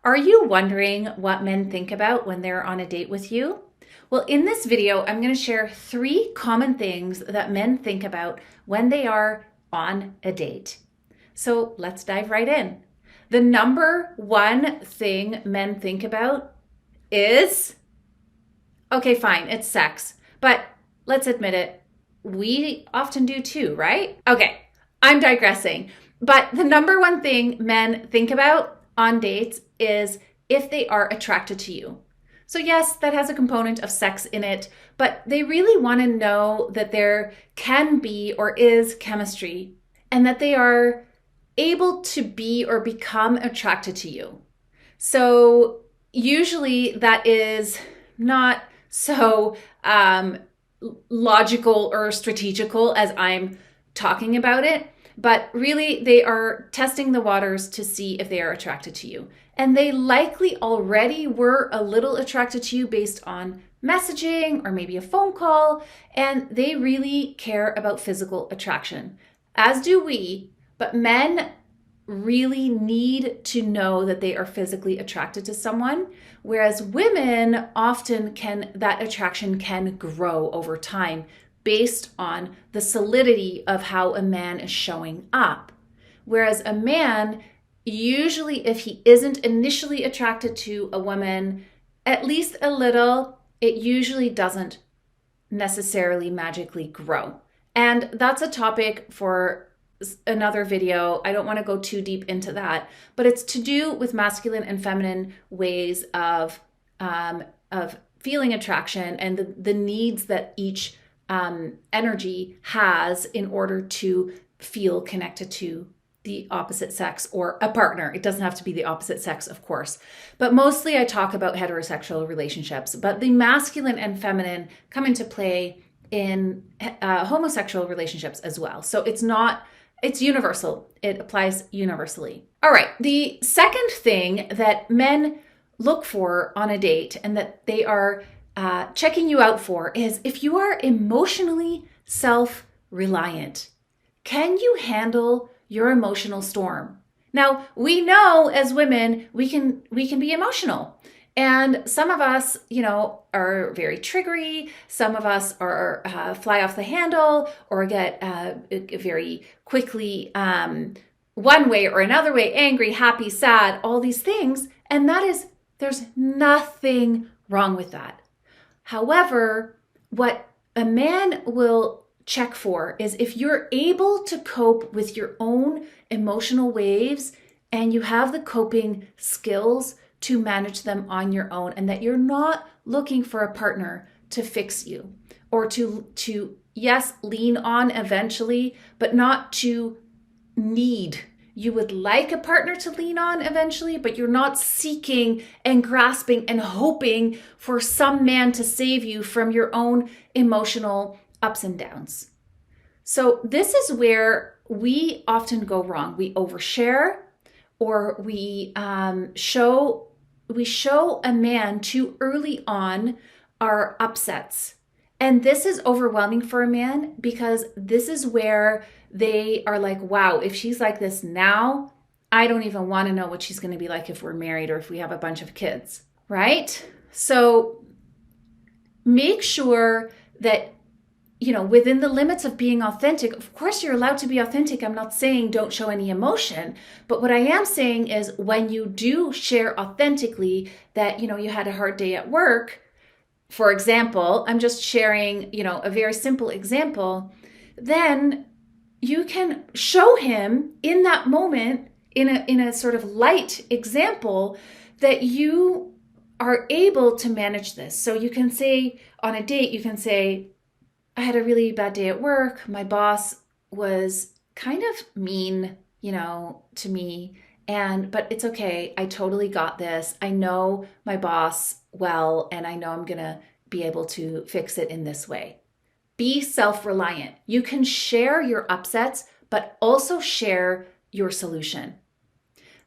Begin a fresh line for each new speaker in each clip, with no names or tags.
Are you wondering what men think about when they're on a date with you? Well, in this video, I'm going to share 3 common things that men think about when they are on a date. So let's dive right in. The number 1 thing men think about is, okay, fine, it's sex, but let's admit it, we often do too, right? Okay, I'm digressing, but the number 1 thing men think about on dates is if they are attracted to you. So yes, that has a component of sex in it, but they really want to know that there can be or is chemistry and that they are able to be or become attracted to you. So usually that is not so logical or strategical as I'm talking about it, but really they are testing the waters to see if they are attracted to you. And they likely already were a little attracted to you based on messaging or maybe a phone call, and they really care about physical attraction, as do we, but men really need to know that they are physically attracted to someone, whereas women often that attraction can grow over time based on the solidity of how a man is showing up. Whereas a man, usually if he isn't initially attracted to a woman, at least a little, it usually doesn't necessarily magically grow. And that's a topic for another video. I don't want to go too deep into that, but it's to do with masculine and feminine ways of feeling attraction and the needs that each energy has in order to feel connected to the opposite sex or a partner. It doesn't have to be the opposite sex, of course, but mostly I talk about heterosexual relationships, but the masculine and feminine come into play in homosexual relationships as well. So it's universal. It applies universally. All right. The second thing that men look for on a date and that they are checking you out for is if you are emotionally self-reliant. Can you handle your emotional storm? Now, we know as women, we can be emotional. And some of us, are very triggery. Some of us are fly off the handle or get very quickly one way or another way, angry, happy, sad, all these things. And there's nothing wrong with that. However, what a man will check for is if you're able to cope with your own emotional waves and you have the coping skills to manage them on your own, and that you're not looking for a partner to fix you or to yes, lean on eventually, but not to need. You would like a partner to lean on eventually, but you're not seeking and grasping and hoping for some man to save you from your own emotional ups and downs. So this is where we often go wrong. We overshare, or we show a man too early on our upsets. And this is overwhelming for a man because this is where they are like, wow, if she's like this now, I don't even want to know what she's going to be like if we're married or if we have a bunch of kids, right? So make sure that, within the limits of being authentic, of course you're allowed to be authentic. I'm not saying don't show any emotion, but what I am saying is when you do share authentically that, you had a hard day at work, for example, I'm just sharing, a very simple example, then you can show him in that moment, in a sort of light example, that you are able to manage this. So you can say on a date, you can say, I had a really bad day at work. My boss was kind of mean, to me, but it's okay. I totally got this. I know my boss well, and I know I'm going to be able to fix it in this way. Be self-reliant. You can share your upsets, but also share your solution.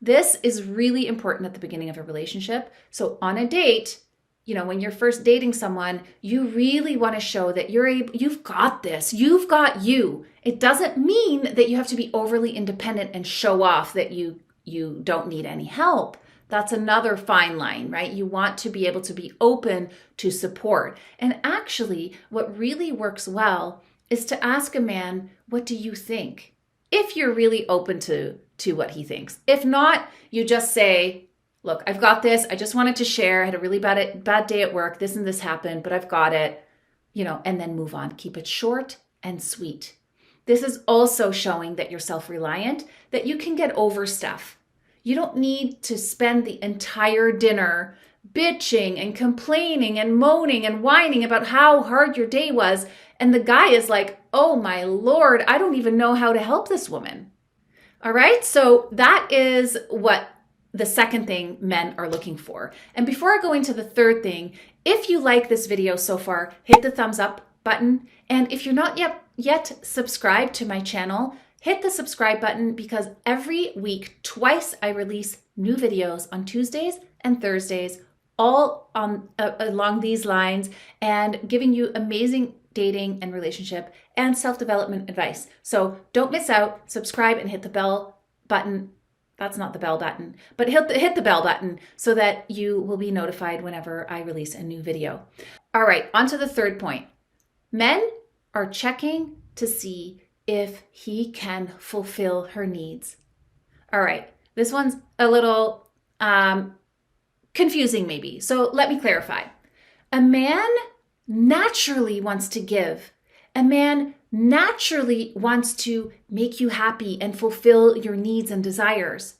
This is really important at the beginning of a relationship. So on a date, when you're first dating someone, you really want to show that you've got this, you've got you. It doesn't mean that you have to be overly independent and show off that you don't need any help. That's another fine line, right? You want to be able to be open to support. And actually, what really works well is to ask a man, what do you think? If you're really open to what he thinks. If not, you just say, look, I've got this. I just wanted to share. I had a really bad day at work. This and this happened, but I've got it, and then move on. Keep it short and sweet. This is also showing that you're self-reliant, that you can get over stuff. You don't need to spend the entire dinner bitching and complaining and moaning and whining about how hard your day was. And the guy is like, oh my Lord, I don't even know how to help this woman. All right, so that is what the second thing men are looking for. And before I go into the third thing, if you like this video so far, hit the thumbs up button. And if you're not yet subscribed to my channel, hit the subscribe button, because every week, twice, I release new videos on Tuesdays and Thursdays, all along these lines, and giving you amazing dating and relationship and self-development advice. So don't miss out, subscribe and hit the bell button. That's not the bell button, but hit the bell button so that you will be notified whenever I release a new video. All right, on to the third point. Men are checking to see if he can fulfill her needs. All right, this one's a little confusing maybe. So let me clarify. A man naturally wants to give. A man naturally wants to make you happy and fulfill your needs and desires.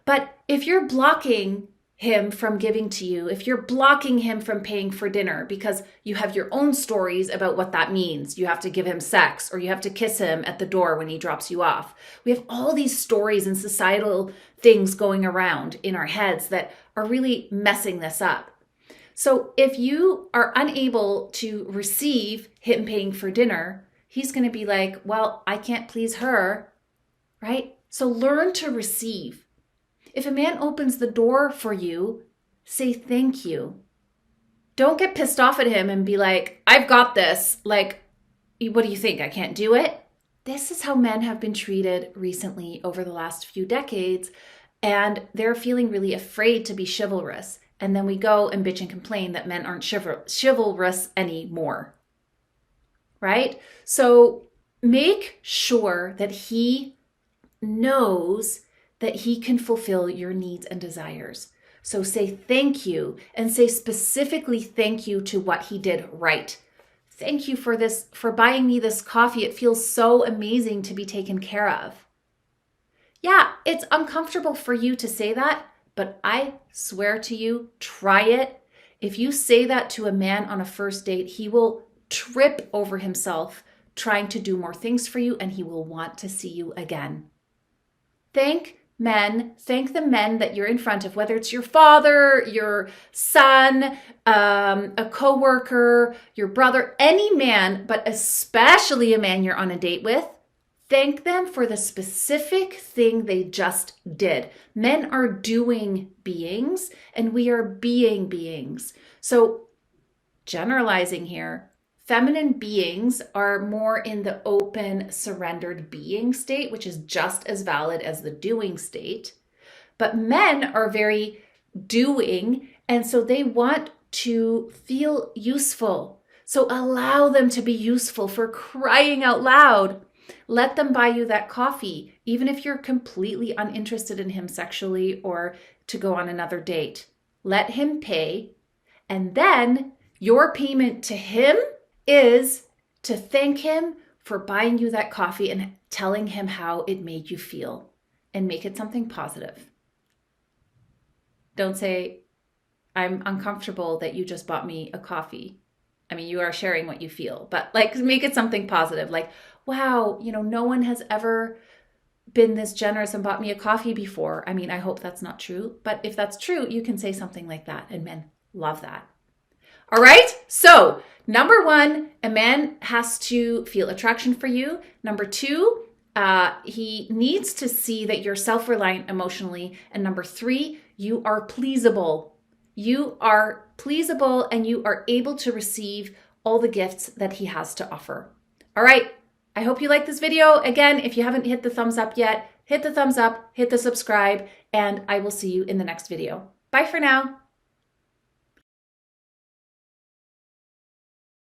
But if you're blocking him from giving to you, if you're blocking him from paying for dinner because you have your own stories about what that means, you have to give him sex or you have to kiss him at the door when he drops you off. We have all these stories and societal things going around in our heads that are really messing this up. So if you are unable to receive him paying for dinner, he's going to be like, well, I can't please her, right? So learn to receive. If a man opens the door for you, say thank you. Don't get pissed off at him and be like, I've got this. Like, what do you think? I can't do it? This is how men have been treated recently over the last few decades, and they're feeling really afraid to be chivalrous. And then we go and bitch and complain that men aren't chivalrous anymore, right? So make sure that he knows that he can fulfill your needs and desires. So say thank you, and say specifically thank you to what he did right. Thank you for buying me this coffee. It feels so amazing to be taken care of. Yeah, it's uncomfortable for you to say that, but I swear to you, try it. If you say that to a man on a first date, he will trip over himself trying to do more things for you, and he will want to see you again. Thank the men that you're in front of, whether it's your father, your son, a coworker, your brother, any man, but especially a man you're on a date with. Thank them for the specific thing they just did. Men are doing beings, and we are being beings. So generalizing here, feminine beings are more in the open, surrendered being state, which is just as valid as the doing state. But men are very doing, and so they want to feel useful. So allow them to be useful, for crying out loud. Let them buy you that coffee, even if you're completely uninterested in him sexually or to go on another date. Let him pay, and then your payment to him is to thank him for buying you that coffee and telling him how it made you feel, and make it something positive. Don't say, I'm uncomfortable that you just bought me a coffee. I mean, you are sharing what you feel, but make it something positive. Like, wow, no one has ever been this generous and bought me a coffee before. I mean, I hope that's not true, but if that's true, you can say something like that, and men love that. All right. So number one, a man has to feel attraction for you. Number two, he needs to see that you're self-reliant emotionally. And number three, you are pleasable. You are pleasable, and you are able to receive all the gifts that he has to offer. All right. I hope you like this video. Again, if you haven't hit the thumbs up yet, hit the thumbs up, hit the subscribe, and I will see you in the next video. Bye for now.